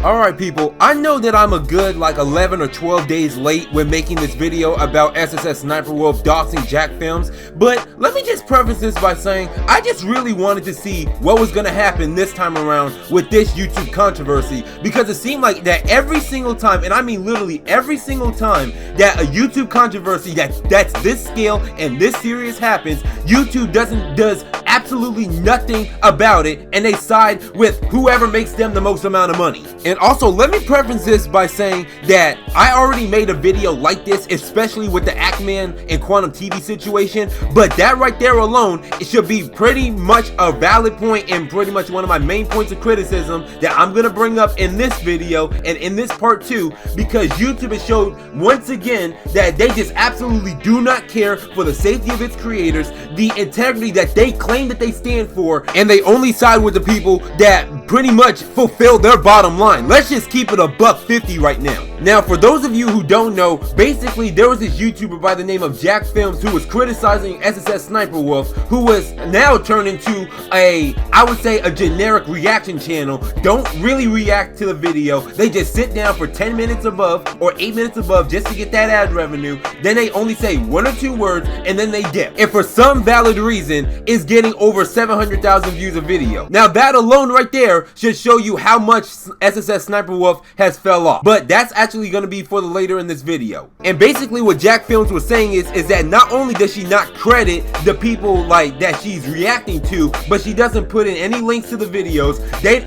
Alright people, I know that I'm a good like 11 or 12 days late when making this video about SSSniperWolf Doxxes Jackfilms, but let me just preface this by saying I just really wanted to see what was gonna happen this time around with this YouTube controversy, because it seemed like that every single time, and I mean literally every single time that a YouTube controversy that's this scale and this serious happens, YouTube does absolutely nothing about it, and they side with whoever makes them the most amount of money. And also, let me preface this by saying that I already made a video like this, especially with the Ackman and Quantum TV situation, but that right there alone, it should be pretty much a valid point and pretty much one of my main points of criticism that I'm gonna bring up in this video and in this part 2, because YouTube has showed once again that they just absolutely do not care for the safety of its creators, the integrity that they claim that they stand for, and they only side with the people that pretty much fulfill their bottom line. Let's just keep it $1.50 right now. Now, for those of you who don't know, basically there was this YouTuber by the name of Jackfilms who was criticizing SSSniperWolf, who was now turned into I would say a generic reaction channel. Don't really react to the video. They just sit down for 10 minutes above or 8 minutes above just to get that ad revenue. Then they only say 1 or 2 words and then they dip. And for some valid reason, is getting over 700,000 views a video. Now that alone right there should show you how much SSSniperWolf has fell off. But that's actually going to be for the later in this video. And basically what Jackfilms was saying is that not only does she not credit the people like that she's reacting to, but she doesn't put in any links to the videos.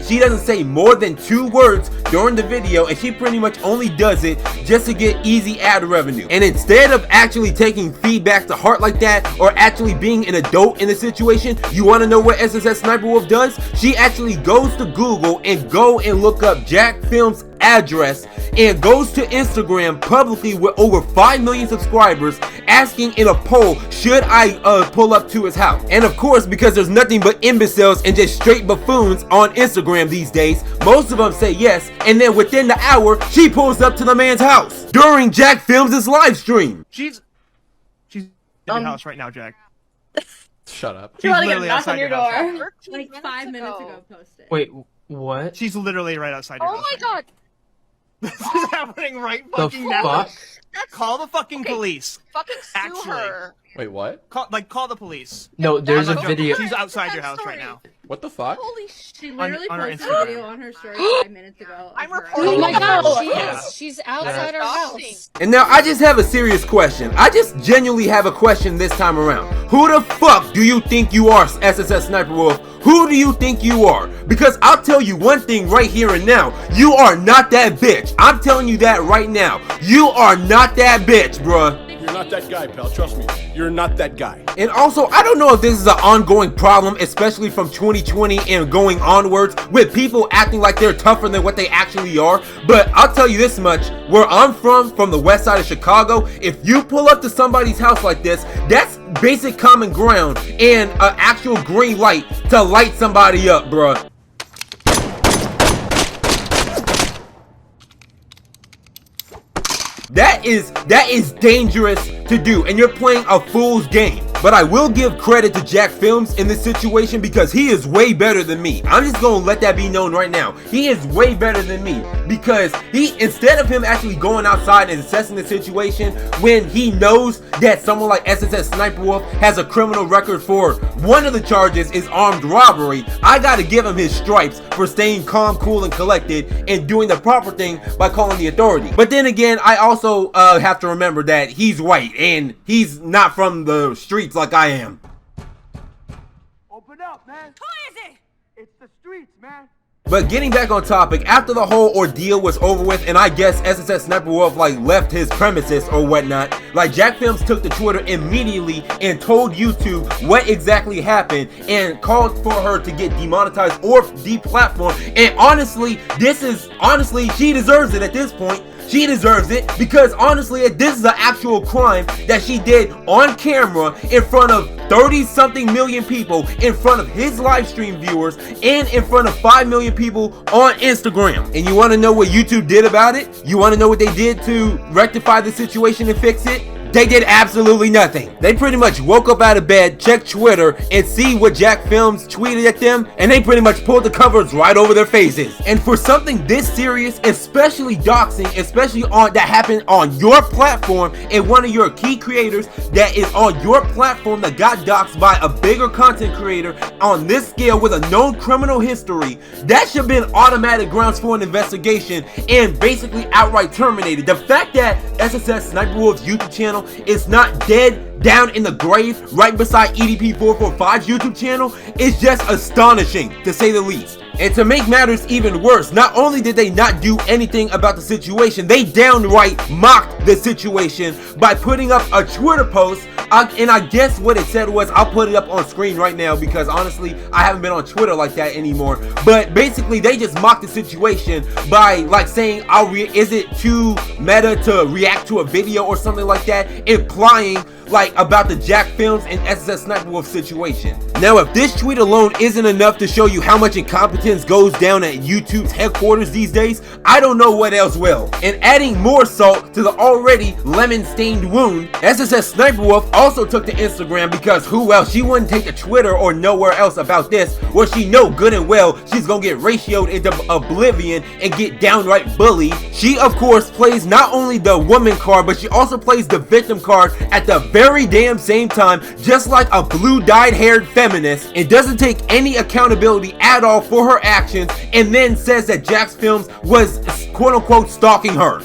She doesn't say more than 2 words during the video, and she pretty much only does it just to get easy ad revenue. And instead of actually taking feedback to heart like that, or actually being an adult in the situation, you want to know what SSSniperWolf does? She actually goes to Google and look up Jackfilms' address and goes to Instagram publicly with over 5 million subscribers, asking in a poll, should I pull up to his house? And of course, because there's nothing but imbeciles and just straight buffoons on Instagram these days, most of them say yes, and then within the hour she pulls up to the man's house during Jackfilms' live stream. She's in your house right now, Jack. Shut up. She's literally outside your door. Like 5 minutes ago posted. Wait, what? She's literally right outside your house. Oh my god! This is happening right fucking now. Fuck? Call the fucking police. Fucking sue her. Wait, what? Call the police. No, there's a I'm not video. joking. She's outside your house right now. What the fuck? Holy shit. She literally on her posted a Instagram. video on her story 5 minutes ago. I'm of her reporting. Oh my outside. god, she Yeah. is. She's outside her house. And now I just have a serious question. I just genuinely have a question this time around. Who the fuck do you think you are, SSSniperWolf? Who do you think you are? Because I'll tell you one thing right here and now. You are not that bitch. I'm telling you that right now. You are not that bitch, bruh. You're not that guy, pal. Trust me. You're not that guy. And also, I don't know if this is an ongoing problem, especially from 2020 and going onwards, with people acting like they're tougher than what they actually are. But I'll tell you this much, where I'm from the west side of Chicago, if you pull up to somebody's house like this, that's basic common ground and an actual green light to light somebody up, bruh. That is dangerous to do, and you're playing a fool's game. But I will give credit to Jackfilms in this situation because he is way better than me. I'm just gonna let that be known right now. He is way better than me because instead of him actually going outside and assessing the situation when he knows that someone like SSSniperWolf has a criminal record for one of the charges is armed robbery, I gotta give him his stripes for staying calm, cool, and collected and doing the proper thing by calling the authority. But then again, I also have to remember that he's white and he's not from the streets like I am. Open up, man. Who is it? It's the streets, man. But getting back on topic, after the whole ordeal was over with, and I guess SSSniperWolf like left his premises or whatnot, like Jackfilms took to Twitter immediately and told YouTube what exactly happened and called for her to get demonetized or deplatformed. And honestly, she deserves it at this point. She deserves it because honestly, this is an actual crime that she did on camera in front of 30-something million people, in front of his live stream viewers, and in front of 5 million people on Instagram. And you want to know what YouTube did about it? You want to know what they did to rectify the situation and fix it? They did absolutely nothing. They pretty much woke up out of bed, checked Twitter, and see what Jackfilms tweeted at them, and they pretty much pulled the covers right over their faces. And for something this serious, especially doxing, especially on that happened on your platform, and one of your key creators that is on your platform that got doxed by a bigger content creator on this scale with a known criminal history, that should have been automatic grounds for an investigation and basically outright terminated. The fact that SSSniperWolf's YouTube channel is not dead down in the grave right beside EDP445's YouTube channel is just astonishing, to say the least. And to make matters even worse, not only did they not do anything about the situation, they downright mocked the situation by putting up a Twitter post. And I guess what it said was, I'll put it up on screen right now because honestly I haven't been on Twitter like that anymore, but basically they just mocked the situation by like saying, is it too meta to react to a video or something like that, implying like about the Jackfilms and SSSniperWolf situation. Now if this tweet alone isn't enough to show you how much incompetence goes down at YouTube's headquarters these days, I don't know what else will. And adding more salt to the already lemon-stained wound, SSSniperWolf also took to Instagram because who else? She wouldn't take to Twitter or nowhere else about this, where she know good and well she's gonna get ratioed into oblivion and get downright bullied. She of course plays not only the woman card, but she also plays the victim card at the very damn same time, just like a blue dyed haired feminist, and doesn't take any accountability at all for her actions, and then says that Jackfilms was quote unquote stalking her.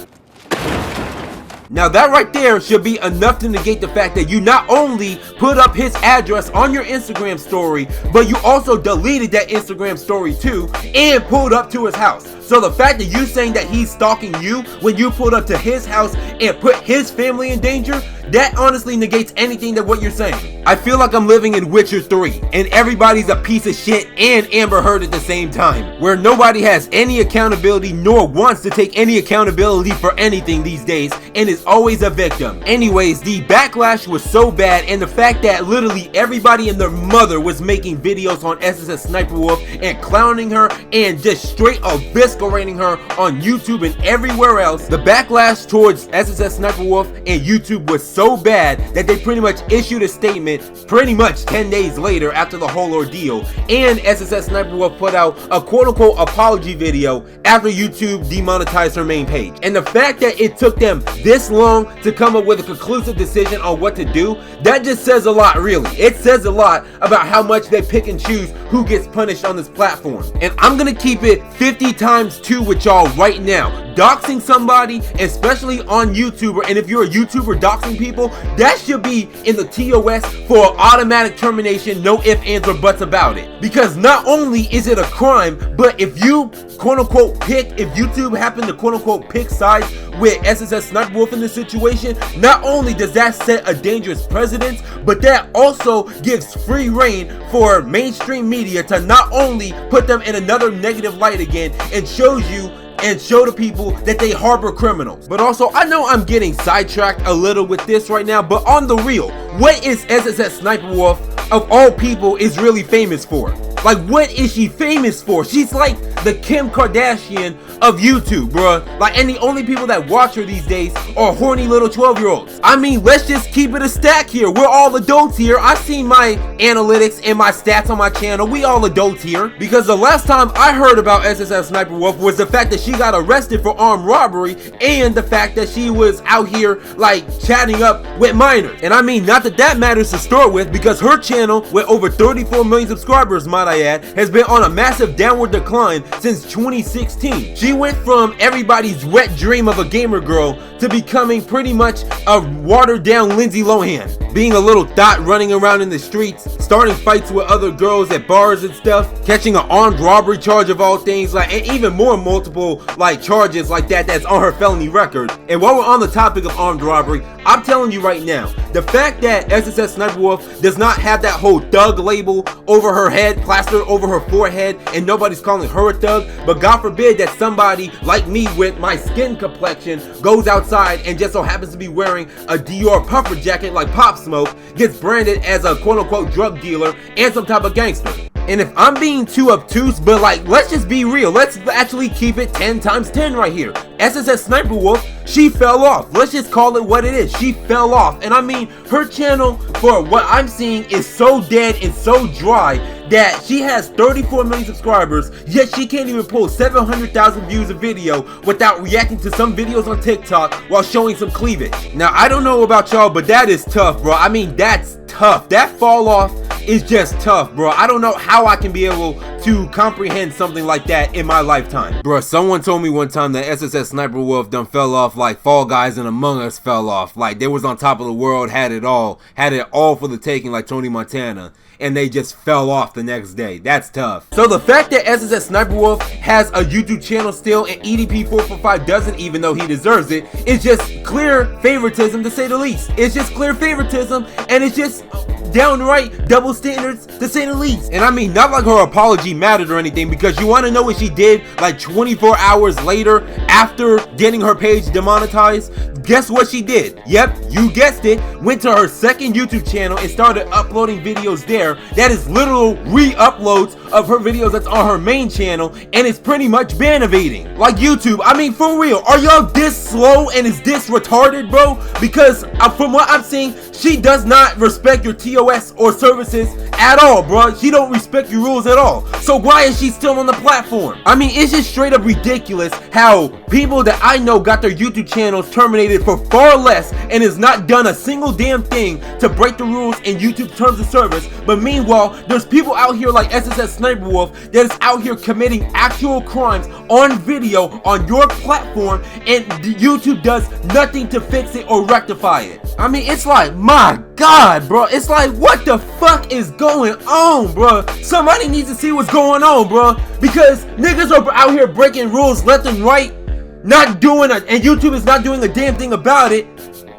Now that right there should be enough to negate the fact that you not only put up his address on your Instagram story, but you also deleted that Instagram story too and pulled up to his house. So the fact that you saying that he's stalking you when you pulled up to his house and put his family in danger, that honestly negates anything that what you're saying. I feel like I'm living in Witcher 3 and everybody's a piece of shit and Amber Heard at the same time, where nobody has any accountability nor wants to take any accountability for anything these days and is always a victim. Anyways, the backlash was so bad, and the fact that literally everybody and their mother was making videos on SSSniperWolf and clowning her and just straight eviscerating her on YouTube and everywhere else, the backlash towards SSSniperWolf and YouTube was so bad that they pretty much issued a statement pretty much 10 days later after the whole ordeal, and SSSniperWolf put out a quote-unquote apology video after YouTube demonetized her main page. And the fact that it took them this long to come up with a conclusive decision on what to do, that just says a lot, really. It says a lot about how much they pick and choose who gets punished on this platform. And I'm gonna keep it 50 times 2 with y'all right now. Doxing somebody, especially on YouTuber, and if you're a YouTuber doxing people, that should be in the TOS for automatic termination, no ifs, ands, or buts about it. Because not only is it a crime, but if you quote-unquote pick, if YouTube happened to quote-unquote pick sides with SSSniperWolf in this situation, not only does that set a dangerous precedent, but that also gives free reign for mainstream media to not only put them in another negative light again and shows you and show the people that they harbor criminals. But also, I know I'm getting sidetracked a little with this right now, but on the real, what is SSSniperWolf of all people is really famous for? Like, what is she famous for? She's like the Kim Kardashian of YouTube, bruh. Like, and the only people that watch her these days are horny little 12-year-olds. I mean, let's just keep it a stack here. We're all adults here. I see my analytics and my stats on my channel. We all adults here. Because the last time I heard about SSSniperWolf was the fact that she got arrested for armed robbery and the fact that she was out here, like, chatting up with minors. And I mean, not that that matters to start with, because her channel, with over 34 million subscribers, might I add, has been on a massive downward decline since 2016. She went from everybody's wet dream of a gamer girl to becoming pretty much a watered down Lindsay Lohan, being a little thot running around in the streets, starting fights with other girls at bars and stuff, catching an armed robbery charge of all things, like, and even more multiple like charges like that that's on her felony record. And while we're on the topic of armed robbery, I'm telling you right now, the fact that SSSniperWolf does not have that whole thug label over her head, plastered over her forehead, and nobody's calling her a thug, but God forbid that somebody like me with my skin complexion goes outside and just so happens to be wearing a Dior puffer jacket like Pop Smoke, gets branded as a quote-unquote drug dealer and some type of gangster. And if I'm being too obtuse, but like, let's just be real, let's actually keep it 10 times 10 right here. SSSniperWolf, she fell off. Let's just call it what it is. She fell off. And I mean, her channel, for what I'm seeing, is so dead and so dry that she has 34 million subscribers, yet she can't even pull 700,000 views a video without reacting to some videos on TikTok while showing some cleavage. Now, I don't know about y'all, but that is tough, bro. I mean, that's tough. That fall off is just tough, bro. I don't know how I can be able to comprehend something like that in my lifetime. Bro, someone told me one time that SSSniperWolf done fell off like Fall Guys and Among Us fell off. Like they was on top of the world, had it all for the taking like Tony Montana, and they just fell off the next day. That's tough. So the fact that SSSniperWolf has a YouTube channel still and EDP445 doesn't, even though he deserves it, is just clear favoritism, to say the least. It's just clear favoritism, and it's just downright double standards, to say the least. And I mean, not like her apology mattered or anything, because you want to know what she did like 24 hours later after getting her page demonetized? Guess what she did? Yep, you guessed it, went to her second YouTube channel and started uploading videos there. That is literal re-uploads of her videos that's on her main channel, and it's pretty much ban evading. Like YouTube, I mean, for real, are y'all this slow and is this retarded, bro? Because from what I'm seeing, she does not respect your TOS or services at all, bro. She don't respect your rules at all. So why is she still on the platform? I mean, it's just straight up ridiculous how people that I know got their YouTube channels terminated for far less and has not done a single damn thing to break the rules in YouTube terms of service. But meanwhile, there's people out here like SSSniperWolf that is out here committing actual crimes on video on your platform, and YouTube does nothing to fix it or rectify it. I mean, it's like, my God, bro. It's like, what the fuck is going on, bro? Somebody needs to see what's going on, bro, because niggas are out here breaking rules left and right, not doing it, and YouTube is not doing a damn thing about it.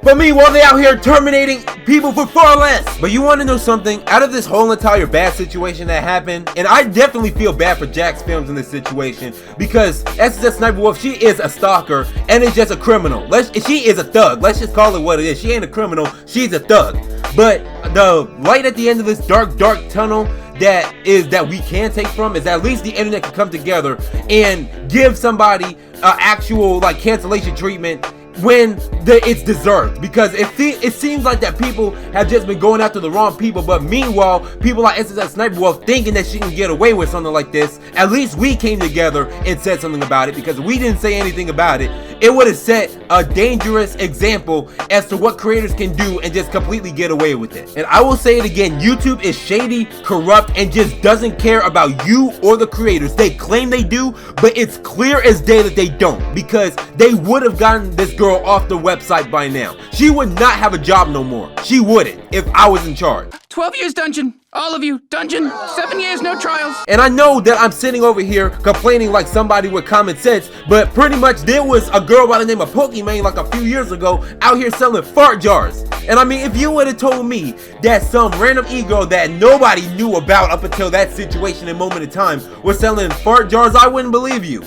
But meanwhile, they out here terminating people for far less. But you want to know something? Out of this whole entire bad situation that happened, and I definitely feel bad for GeForce in this situation, because SSSniperWolf, she is a stalker and is just a criminal. She is a thug. Let's just call it what it is. She ain't a criminal. She's a thug. But the light at the end of this dark tunnel that we can take from is at least the internet can come together and give somebody actual like cancellation treatment when it's deserved, because it seems like that people have just been going after the wrong people. But meanwhile, people like SSSniperWolf thinking that she can get away with something like this. At least we came together and said something about it, because if we didn't say anything about it, it would have set a dangerous example as to what creators can do and just completely get away with it. And I will say it again, YouTube is shady, corrupt, and just doesn't care about you or the creators. They claim they do, but it's clear as day that they don't, because they would have gotten this girl off the website by now. She would not have a job no more. She wouldn't if I was in charge. 12 years dungeon. All of you, dungeon. 7 years, no trials. And I know that I'm sitting over here complaining like somebody with common sense, but pretty much there was a girl by the name of Pokimane like a few years ago out here selling fart jars. And I mean, if you would have told me that some random e-girl that nobody knew about up until that situation and moment in time was selling fart jars, I wouldn't believe you.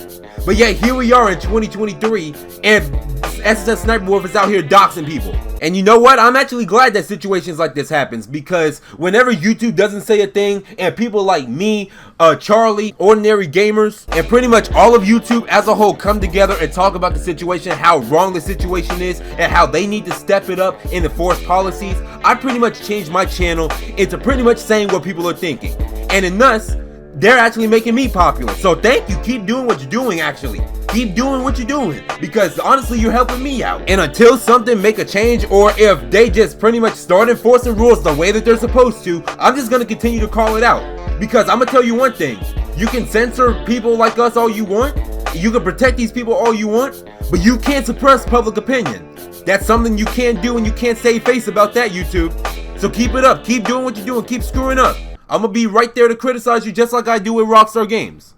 But yet here we are in 2023, and SSSniperWolf is out here doxing people. And you know what? I'm actually glad that situations like this happens, because whenever YouTube doesn't say a thing and people like me, Charlie, ordinary gamers, and pretty much all of YouTube as a whole come together and talk about the situation, how wrong the situation is, and how they need to step it up and enforce policies, I pretty much changed my channel into pretty much saying what people are thinking. And in thus, they're actually making me popular. So thank you. Keep doing what you're doing, actually. Keep doing what you're doing, because honestly, you're helping me out. And until something make a change, or if they just pretty much start enforcing rules the way that they're supposed to, I'm just going to continue to call it out. Because I'm going to tell you one thing. You can censor people like us all you want. You can protect these people all you want. But you can't suppress public opinion. That's something you can't do, and you can't save face about that, YouTube. So keep it up. Keep doing what you're doing. Keep screwing up. I'm gonna be right there to criticize you, just like I do with Rockstar Games.